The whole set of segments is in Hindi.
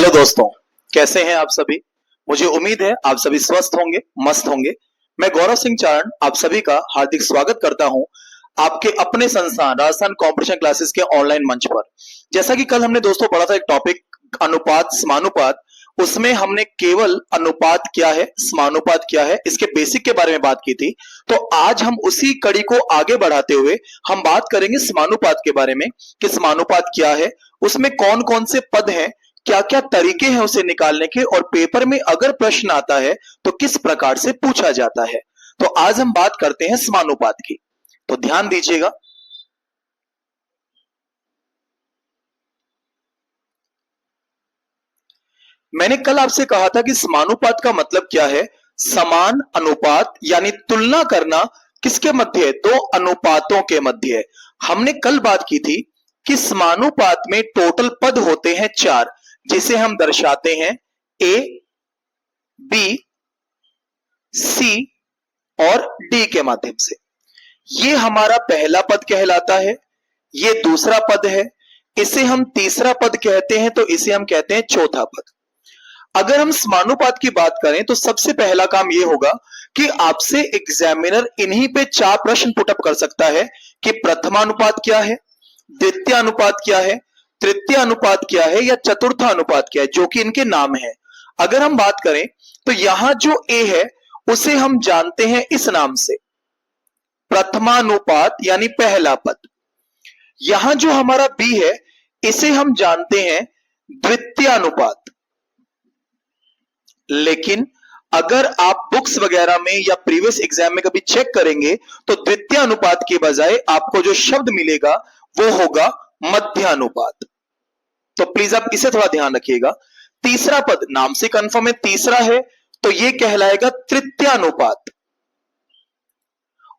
हेलो दोस्तों, कैसे हैं आप सभी। मुझे उम्मीद है आप सभी स्वस्थ होंगे, मस्त होंगे। मैं गौरव सिंह चारण आप सभी का हार्दिक स्वागत करता हूं आपके अपने संस्थान राजस्थान कंपटीशन क्लासेस के ऑनलाइन मंच पर। जैसा कि कल हमने दोस्तों पढ़ा था एक टॉपिक अनुपात समानुपात, उसमें हमने केवल अनुपात क्या है, समानुपात क्या है, इसके बेसिक के बारे में बात की थी। तो आज हम उसी कड़ी को आगे बढ़ाते हुए हम बात करेंगे समानुपात के बारे में कि समानुपात क्या है, उसमें कौन कौन से पद हैं, क्या क्या तरीके हैं उसे निकालने के, और पेपर में अगर प्रश्न आता है तो किस प्रकार से पूछा जाता है। तो आज हम बात करते हैं समानुपात की, तो ध्यान दीजिएगा। मैंने कल आपसे कहा था कि समानुपात का मतलब क्या है। समान अनुपात यानी तुलना करना किसके मध्य है, दो अनुपातों के मध्य है। हमने कल बात की थी कि समानुपात में टोटल पद होते हैं चार, जिसे हम दर्शाते हैं ए, बी, सी और डी के माध्यम से। ये हमारा पहला पद कहलाता है, ये दूसरा पद है, इसे हम तीसरा पद कहते हैं, तो इसे हम कहते हैं चौथा पद। अगर हम समानुपात की बात करें तो सबसे पहला काम यह होगा कि आपसे एग्जामिनर इन्हीं पे चार प्रश्न पुटअप कर सकता है कि प्रथमानुपात क्या है, द्वितीय अनुपात क्या है, तृतीय अनुपात क्या है, या चतुर्थ अनुपात क्या है, जो कि इनके नाम है। अगर हम बात करें तो यहां जो ए है उसे हम जानते हैं इस नाम से, प्रथमानुपात यानी पहला पद। यहां जो हमारा बी है इसे हम जानते हैं द्वितीय अनुपात। लेकिन अगर आप बुक्स वगैरह में या प्रीवियस एग्जाम में कभी चेक करेंगे तो द्वितीय अनुपात के बजाय आपको जो शब्द मिलेगा वो होगा मध्यानुपात। तो प्लीज आप इसे थोड़ा ध्यान रखिएगा। तीसरा पद नाम से कंफर्म है, तीसरा है, तो ये कहलाएगा तृतीय अनुपात।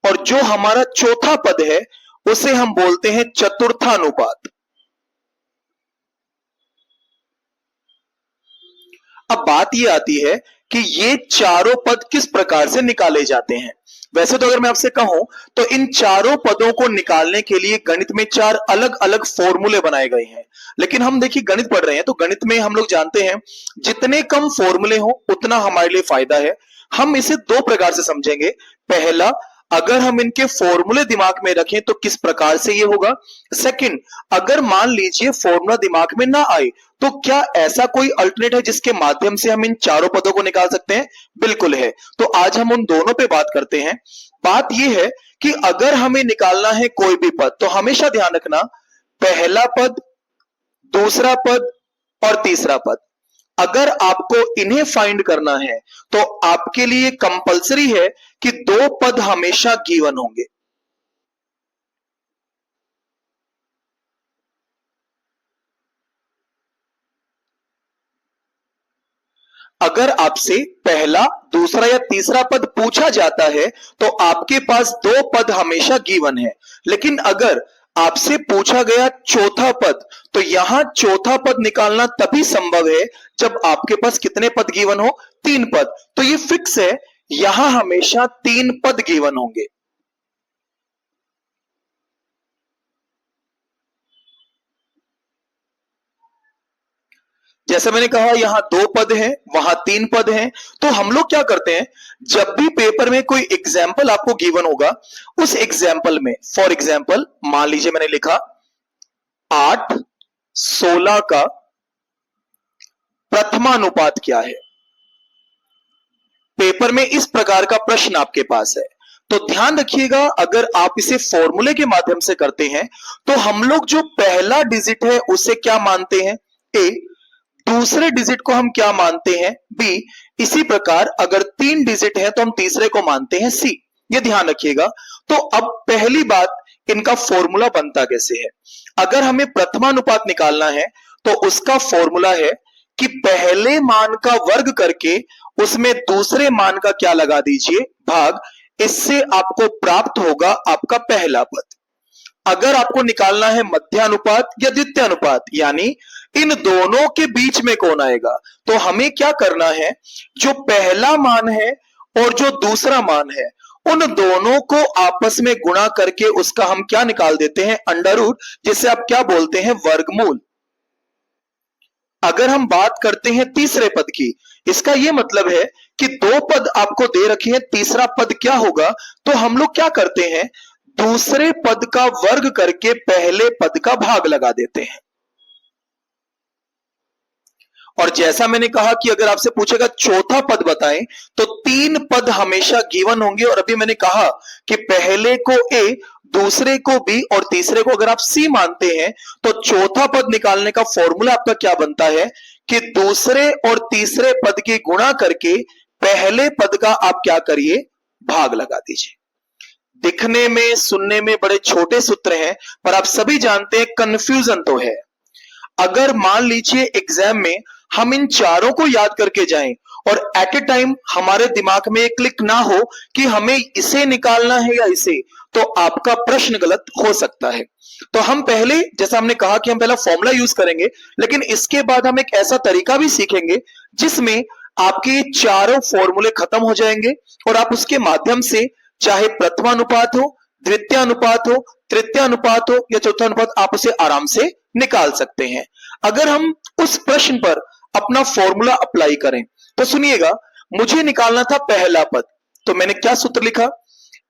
और जो हमारा चौथा पद है उसे हम बोलते हैं चतुर्थानुपात। अब बात यह आती है कि ये चारों पद किस प्रकार से निकाले जाते हैं। वैसे तो अगर मैं आपसे कहूं तो इन चारों पदों को निकालने के लिए गणित में चार अलग अलग फॉर्मूले बनाए गए हैं। लेकिन हम देखिए गणित पढ़ रहे हैं तो गणित में हम लोग जानते हैं जितने कम फॉर्मूले हो उतना हमारे लिए फायदा है। हम इसे दो प्रकार से समझेंगे। पहला, अगर हम इनके फॉर्मूले दिमाग में रखें तो किस प्रकार से ये होगा। सेकंड, अगर मान लीजिए फॉर्मूला दिमाग में ना आए तो क्या ऐसा कोई अल्टरनेट है जिसके माध्यम से हम इन चारों पदों को निकाल सकते हैं। बिल्कुल है। तो आज हम उन दोनों पे बात करते हैं। बात यह है कि अगर हमें निकालना है कोई भी पद तो हमेशा ध्यान रखना, पहला पद, दूसरा पद और तीसरा पद, अगर आपको इन्हें फाइंड करना है तो आपके लिए कंपलसरी है कि दो पद हमेशा गिवन होंगे। अगर आपसे पहला, दूसरा या तीसरा पद पूछा जाता है तो आपके पास दो पद हमेशा गिवन है। लेकिन अगर आपसे पूछा गया चौथा पद तो यहां चौथा पद निकालना तभी संभव है जब आपके पास कितने पद गिवन हो, तीन पद। तो ये फिक्स है, यहां हमेशा तीन पद गिवन होंगे। जैसे मैंने कहा यहां दो पद हैं, वहां तीन पद हैं। तो हम लोग क्या करते हैं, जब भी पेपर में कोई एग्जाम्पल आपको गिवन होगा उस एग्जाम्पल में, फॉर एग्जाम्पल मान लीजिए मैंने लिखा 8:16 का प्रथमानुपात क्या है। पेपर में इस प्रकार का प्रश्न आपके पास है। तो ध्यान रखिएगा, अगर आप इसे फॉर्मूले के माध्यम से करते हैं तो हम लोग जो पहला डिजिट है उसे क्या मानते हैं, ए, दूसरे डिजिट को हम क्या मानते हैं, बी, इसी प्रकार अगर तीन डिजिट है तो हम तीसरे को मानते हैं सी। ये ध्यान रखिएगा। तो अब पहली बात, इनका फॉर्मूला बनता कैसे है। अगर हमें प्रथमानुपात निकालना है तो उसका फॉर्मूला है कि पहले मान का वर्ग करके उसमें दूसरे मान का क्या लगा दीजिए, भाग। इससे आपको प्राप्त होगा आपका पहला पद। अगर आपको निकालना है मध्यानुपात या द्वितीय अनुपात, यानी इन दोनों के बीच में कौन आएगा, तो हमें क्या करना है, जो पहला मान है और जो दूसरा मान है उन दोनों को आपस में गुणा करके उसका हम क्या निकाल देते हैं, अंडर रूट, जिसे आप क्या बोलते हैं, वर्गमूल। अगर हम बात करते हैं तीसरे पद की, इसका यह मतलब है कि दो पद आपको दे रखे हैं, तीसरा पद क्या होगा? तो हम लोग क्या करते हैं, दूसरे पद का वर्ग करके पहले पद का भाग लगा देते हैं। और जैसा मैंने कहा कि अगर आपसे पूछेगा चौथा पद बताएं, तो तीन पद हमेशा गिवन होंगे। और अभी मैंने कहा कि पहले को ए, दूसरे को बी और तीसरे को अगर आप सी मानते हैं, तो चौथा पद निकालने का फॉर्मूला आपका क्या बनता है कि दूसरे और तीसरे पद की गुणा करके पहले पद का आप क्या करिए, भाग लगा दीजिए। दिखने में सुनने में बड़े छोटे सूत्र हैं, पर आप सभी जानते हैं कंफ्यूजन तो है। अगर मान लीजिए एग्जाम में हम इन चारों को याद करके जाएं और एट ए टाइम हमारे दिमाग में क्लिक ना हो कि हमें इसे निकालना है या इसे, तो आपका प्रश्न गलत हो सकता है। तो हम पहले, जैसा हमने कहा कि हम पहला फॉर्मूला यूज करेंगे, लेकिन इसके बाद हम एक ऐसा तरीका भी सीखेंगे जिसमें आपके चारों फॉर्मूले खत्म हो जाएंगे और आप उसके माध्यम से चाहे प्रथमानुपात हो, द्वितीयानुपात हो, तृतीयानुपात हो या चौथानुपात, आप उसे आराम से निकाल सकते हैं। अगर हम उस प्रश्न पर अपना फॉर्मूला अप्लाई करें तो सुनिएगा, मुझे निकालना था पहला पद, तो मैंने क्या सूत्र लिखा,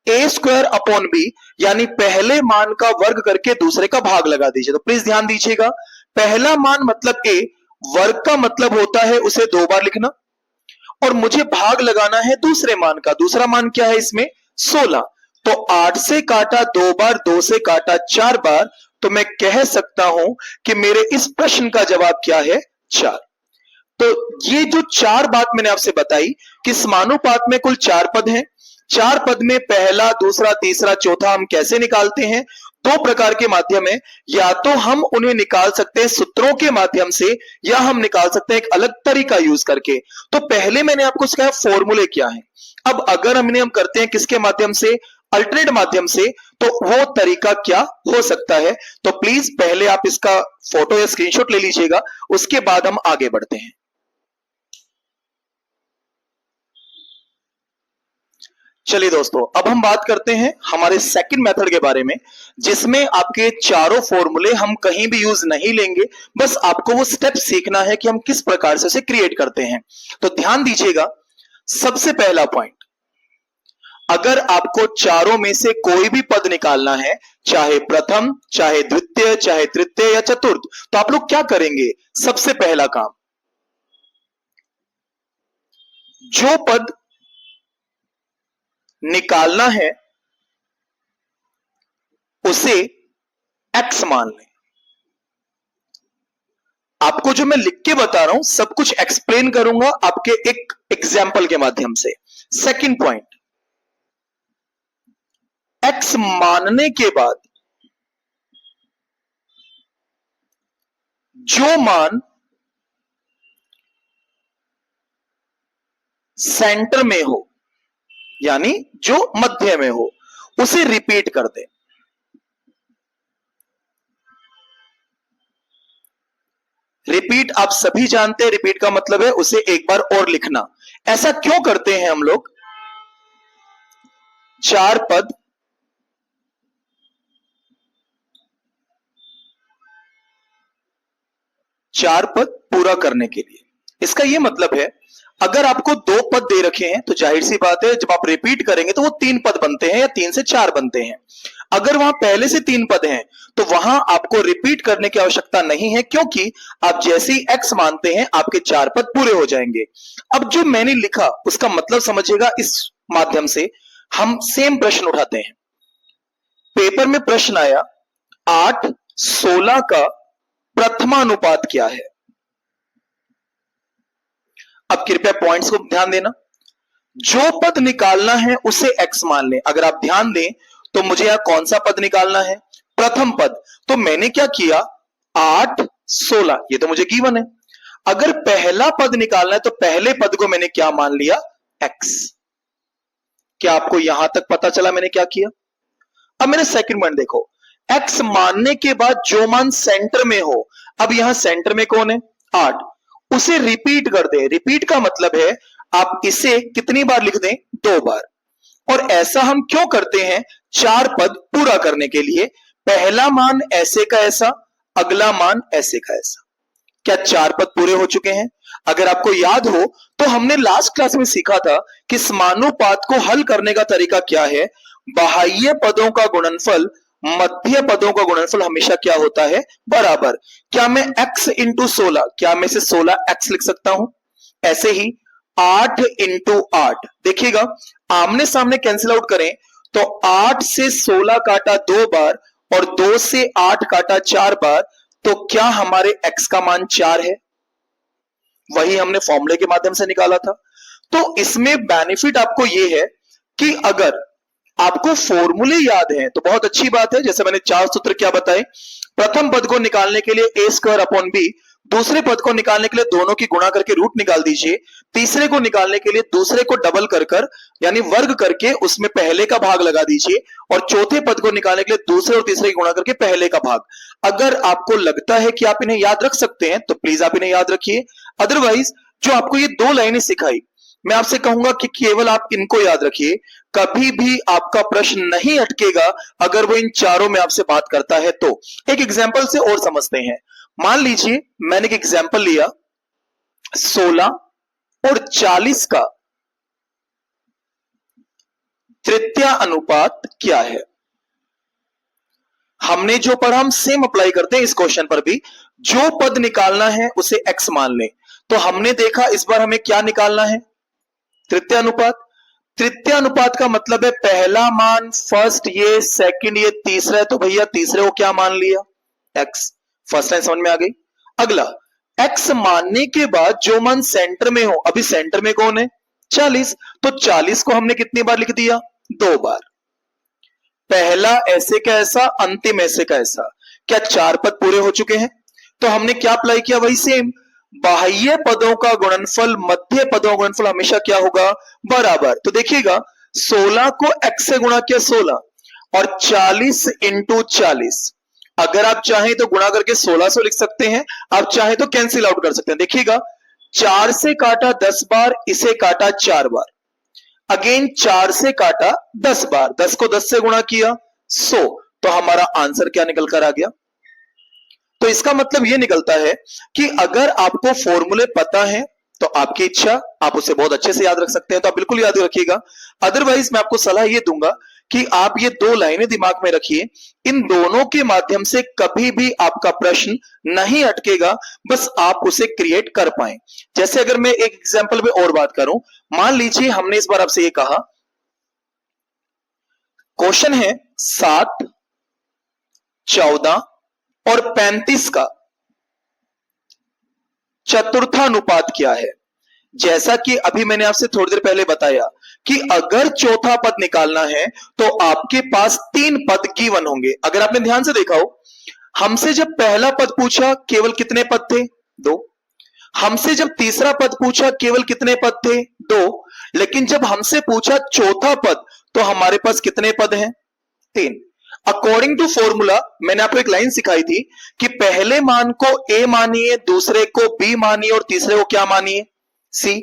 ए स्क्वायर अपॉन बी, यानी पहले मान का वर्ग करके दूसरे का भाग लगा दीजिए। तो प्लीज ध्यान दीजिएगा, पहला मान मतलब ए, वर्ग का मतलब होता है उसे दो बार लिखना, और मुझे भाग लगाना है दूसरे मान का। दूसरा मान क्या है इसमें, 16। तो 8 से काटा 2 बार, 2 से काटा 4 बार, तो मैं कह सकता हूं कि मेरे इस प्रश्न का जवाब क्या है, 4। तो ये जो 4 बात मैंने आपसे बताई कि समानुपात में कुल 4 पद हैं, 4 पद में पहला, दूसरा, तीसरा, चौथा हम कैसे निकालते हैं, दो प्रकार के माध्यम है। या तो हम उन्हें निकाल सकते हैं सूत्रों के माध्यम से, या हम निकाल सकते हैं एक अलग तरीका यूज करके। तो पहले मैंने आपको सिखाया फॉर्मूले क्या है। अब अगर हम करते हैं किसके माध्यम से, अल्टरनेट माध्यम से, तो वो तरीका क्या हो सकता है। तो प्लीज पहले आप इसका फोटो या स्क्रीनशॉट ले लीजिएगा, उसके बाद हम आगे बढ़ते हैं। चलिए दोस्तों, अब हम बात करते हैं हमारे सेकंड मेथड के बारे में, जिसमें आपके चारों फॉर्मूले हम कहीं भी यूज नहीं लेंगे, बस आपको वो स्टेप सीखना है कि हम किस प्रकार से उसे क्रिएट करते हैं। तो ध्यान दीजिएगा, सबसे पहला पॉइंट, अगर आपको चारों में से कोई भी पद निकालना है, चाहे प्रथम, चाहे द्वितीय, चाहे तृतीय या चतुर्थ, तो आप लोग क्या करेंगे, सबसे पहला काम, जो पद निकालना है उसे x मान लें। आपको जो मैं लिख के बता रहा हूं सब कुछ एक्सप्लेन करूंगा आपके एक एग्जाम्पल के माध्यम से। सेकंड पॉइंट, x मानने के बाद जो मान सेंटर में हो, यानी जो मध्य में हो, उसे रिपीट कर दे। रिपीट आप सभी जानते हैं, रिपीट का मतलब है उसे एक बार और लिखना। ऐसा क्यों करते हैं हम लोग, 4 पद पूरा करने के लिए। इसका यह मतलब है, अगर आपको 2 पद दे रखे हैं तो जाहिर सी बात है जब आप रिपीट करेंगे तो वो 3 पद बनते हैं या 3 से 4 बनते हैं। अगर वहां पहले से 3 पद हैं तो वहां आपको रिपीट करने की आवश्यकता नहीं है, क्योंकि आप जैसे ही x मानते हैं आपके 4 पद पूरे हो जाएंगे। अब जो मैंने लिखा उसका मतलब समझिएगा, इस माध्यम से हम सेम प्रश्न उठाते हैं। पेपर में प्रश्न आया 8:16 का प्रथमानुपात क्या है। अब कृपया पॉइंट्स को ध्यान देना, जो पद निकालना है उसे x मान लें। अगर आप ध्यान दें तो मुझे यहां कौन सा पद निकालना है, प्रथम पद। तो मैंने क्या किया, 8:16, ये तो मुझे गिवन है। अगर पहला पद निकालना है तो पहले पद को मैंने क्या मान लिया, x। क्या आपको यहां तक पता चला मैंने क्या किया। अब मेरे सेकंड पॉइंट देखो, x मानने के बाद जो मान सेंटर में हो, अब यहां सेंटर में कौन है, 8, उसे रिपीट कर दे। रिपीट का मतलब है आप इसे कितनी बार लिख दें, 2 बार। और ऐसा हम क्यों करते हैं, 4 पद पूरा करने के लिए। पहला मान ऐसे का ऐसा, अगला मान ऐसे का ऐसा। क्या 4 पद पूरे हो चुके हैं? अगर आपको याद हो तो हमने लास्ट क्लास में सीखा था कि समानुपात को हल करने का तरीका क्या है। बाह्य पदों का गुणनफल मध्य पदों का गुणनफल हमेशा क्या होता है? बराबर। क्या मैं x इंटू 16, क्या मैं इसे 16x लिख सकता हूं? ऐसे ही 8 इंटू 8, देखिएगा आमने सामने कैंसिल आउट करें तो 8 से 16 काटा 2 बार और 2 से 8 काटा 4 बार, तो क्या हमारे x का मान 4 है? वही हमने फॉर्मूले के माध्यम से निकाला था। तो इसमें बेनिफिट आपको यह है कि अगर आपको फॉर्मूले याद हैं तो बहुत अच्छी बात है। जैसे मैंने 4 सूत्र क्या बताए, प्रथम पद को निकालने के लिए a स्क्वायर अपॉन b, दूसरे पद को निकालने के लिए दोनों की गुणा करके रूट निकाल दीजिए, तीसरे को निकालने के लिए दूसरे को डबल कर यानी वर्ग करके उसमें पहले का भाग लगा दीजिए, और चौथे पद को निकालने के लिए दूसरे और तीसरे की गुणा करके पहले का भाग। अगर आपको लगता है कि आप इन्हें याद रख सकते हैं तो प्लीज आप इन्हें याद रखिए। अदरवाइज जो आपको ये 2 लाइनें सिखाई, मैं आपसे कहूंगा कि केवल आप इनको याद रखिए। कभी भी आपका प्रश्न नहीं अटकेगा अगर वो इन चारों में आपसे बात करता है तो। एक एग्जांपल से और समझते हैं। मान लीजिए मैंने एक एग्जांपल लिया 16 और 40 का तृतीय अनुपात क्या है। हमने जो पढ़ा हम सेम अप्लाई करते हैं इस क्वेश्चन पर भी। जो पद निकालना है उसे x मान लें। तो हमने देखा इस बार हमें क्या निकालना है? तृतीय अनुपात। तृतीय अनुपात का मतलब है पहला मान फर्स्ट, ये सेकंड, ये तीसरा है, तो भैया तीसरे को क्या मान लिया? x। फर्स्ट लाइन समझ में आ गई। अगला x मानने के बाद जो मान सेंटर में हो, अभी सेंटर में कौन है? 40, तो 40 को हमने कितनी बार लिख दिया? 2 बार। पहला ऐसे का ऐसा, अंतिम ऐसे का ऐसा। क्या 4 पद पूरे हो चुके हैं? तो हमने क्या अप्लाई किया? वही सेम, बाह्य पदों का गुणनफल मध्य पदों का गुणनफल हमेशा क्या होगा? बराबर। तो देखिएगा 16 को x से गुणा किया 16 और 40 इंटू 40। अगर आप चाहें तो गुणा करके 1600 लिख सकते हैं, आप चाहें तो कैंसिल आउट कर सकते हैं। देखिएगा 4 से काटा 10 बार, इसे काटा 4 बार, अगेन 4 से काटा 10 बार, 10 को 10 से गुणा किया 100, तो हमारा आंसर क्या निकल कर आ गया? तो इसका मतलब यह निकलता है कि अगर आपको फॉर्मूले पता है तो आपकी इच्छा, आप उसे बहुत अच्छे से याद रख सकते हैं, तो आप बिल्कुल याद रखिएगा। अदरवाइज मैं आपको सलाह यह दूंगा कि आप ये 2 लाइनें दिमाग में रखिए। इन दोनों के माध्यम से कभी भी आपका प्रश्न नहीं अटकेगा, बस आप उसे क्रिएट कर पाए। जैसे अगर मैं एक एग्जांपल में और बात करूं, मान लीजिए हमने इस बार आपसे ये कहा, क्वेश्चन है 7, 14 और 35 का चतुर्थानुपात क्या है। जैसा कि अभी मैंने आपसे थोड़ी देर पहले बताया कि अगर चौथा पद निकालना है तो आपके पास 3 पद गिवन होंगे। अगर आपने ध्यान से देखा हो, हमसे जब पहला पद पूछा केवल कितने पद थे? 2। हमसे जब तीसरा पद पूछा केवल कितने पद थे? 2। लेकिन जब हमसे पूछा चौथा पद तो हमारे पास कितने पद हैं? 3। अकॉर्डिंग टू फॉर्मूला मैंने आपको एक लाइन सिखाई थी कि पहले मान को a मानिए, दूसरे को b मानिए और तीसरे को क्या मानिए? c।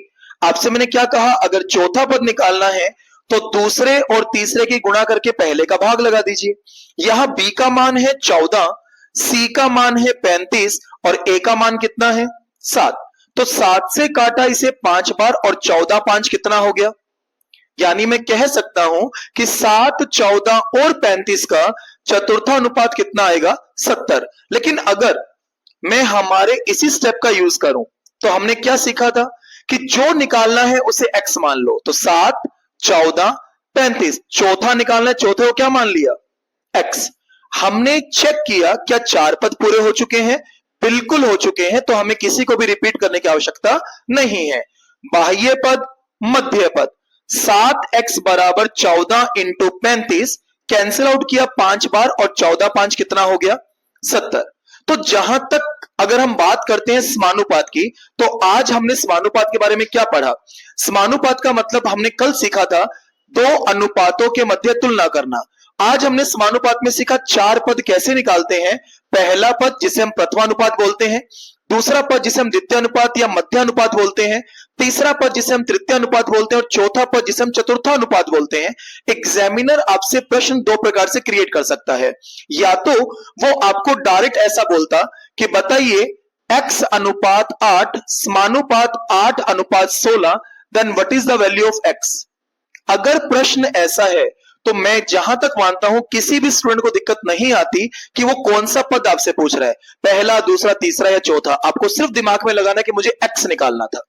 आपसे मैंने क्या कहा? अगर चौथा पद निकालना है तो दूसरे और तीसरे की गुणा करके पहले का भाग लगा दीजिए। यहां b का मान है 14, c का मान है 35 और a का मान कितना है? 7। तो 7 से काटा इसे 5 बार और 14 5 कितना हो गया? यानी मैं कह सकता हूं कि 7, 14 और 35 का चतुर्थानुपात कितना आएगा? 70। लेकिन अगर मैं हमारे इसी स्टेप का यूज करूं तो हमने क्या सीखा था कि जो निकालना है उसे x मान लो। तो 7, 14, 35, चौथा निकालना है, चौथे को क्या मान लिया? x। हमने चेक किया क्या 4 पद पूरे हो चुके हैं? बिल्कुल हो चुके हैं, तो हमें किसी को भी रिपीट करने की आवश्यकता नहीं है। बाह्य पद, मध्य पद, 7x बराबर 14 इंटू 35, कैंसिल आउट किया 5 बार और 14 5 कितना हो गया? 70। तो जहां तक अगर हम बात करते हैं समानुपात की, तो आज हमने समानुपात के बारे में क्या पढ़ा? समानुपात का मतलब हमने कल सीखा था 2 अनुपातों के मध्य तुलना करना। आज हमने समानुपात में सीखा 4 पद कैसे निकालते हैं। पहला पद जिसे हम प्रथमानुपात बोलते हैं, दूसरा पद जिसे हम द्वितीय अनुपात या मध्य अनुपात बोलते हैं, तीसरा पद जिसे हम तृतीय अनुपात बोलते हैं और चौथा पद जिसे हम चतुर्थानुपात बोलते हैं। एग्जामिनर आपसे प्रश्न 2 प्रकार से क्रिएट कर सकता है। या तो वो आपको डायरेक्ट ऐसा बोलता कि बताइए x अनुपात 8 समानुपात 8 अनुपात 16, then what is the value of x। अगर प्रश्न ऐसा है तो मैं जहां तक मानता हूं किसी भी स्टूडेंट को दिक्कत नहीं आती कि वो कौन सा पद आपसे पूछ रहा है, पहला, दूसरा, तीसरा या चौथा। आपको सिर्फ दिमाग में लगाना कि मुझे x निकालना था।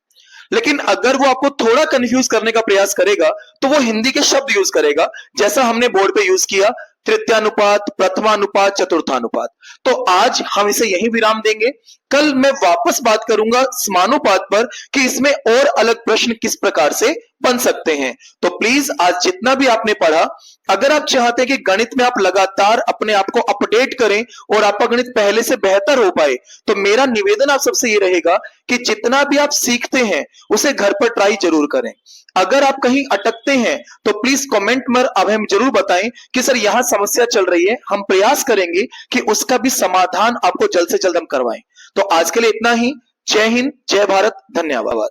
लेकिन अगर वो आपको थोड़ा कंफ्यूज करने का प्रयास करेगा तो वो हिंदी के शब्द यूज करेगा, जैसा हमने बोर्ड पे यूज किया, तृतीयानुपात, प्रथमानुपात, चतुर्थानुपात। तो आज हम इसे यहीं विराम देंगे। कल मैं वापस बात करूंगा समानुपात पर कि इसमें और अलग प्रश्न किस प्रकार से बन सकते हैं। तो प्लीज आज जितना भी आपने पढ़ा, अगर आप चाहते हैं कि गणित में आप लगातार अपने आप को अपडेट करें और आपका गणित पहले से बेहतर हो पाए, तो मेरा निवेदन आप सबसे ये रहेगा कि जितना भी आप सीखते हैं उसे घर पर ट्राई जरूर करें। अगर आप कहीं अटकते हैं तो प्लीज कमेंट में अब हमें जरूर बताएं कि सर यहां समस्या चल रही है, हम प्रयास करेंगे कि उसका भी समाधान आपको जल्द से जल्द हम करवाएं। तो आज के लिए इतना ही। जय हिंद, जय भारत, धन्यवाद।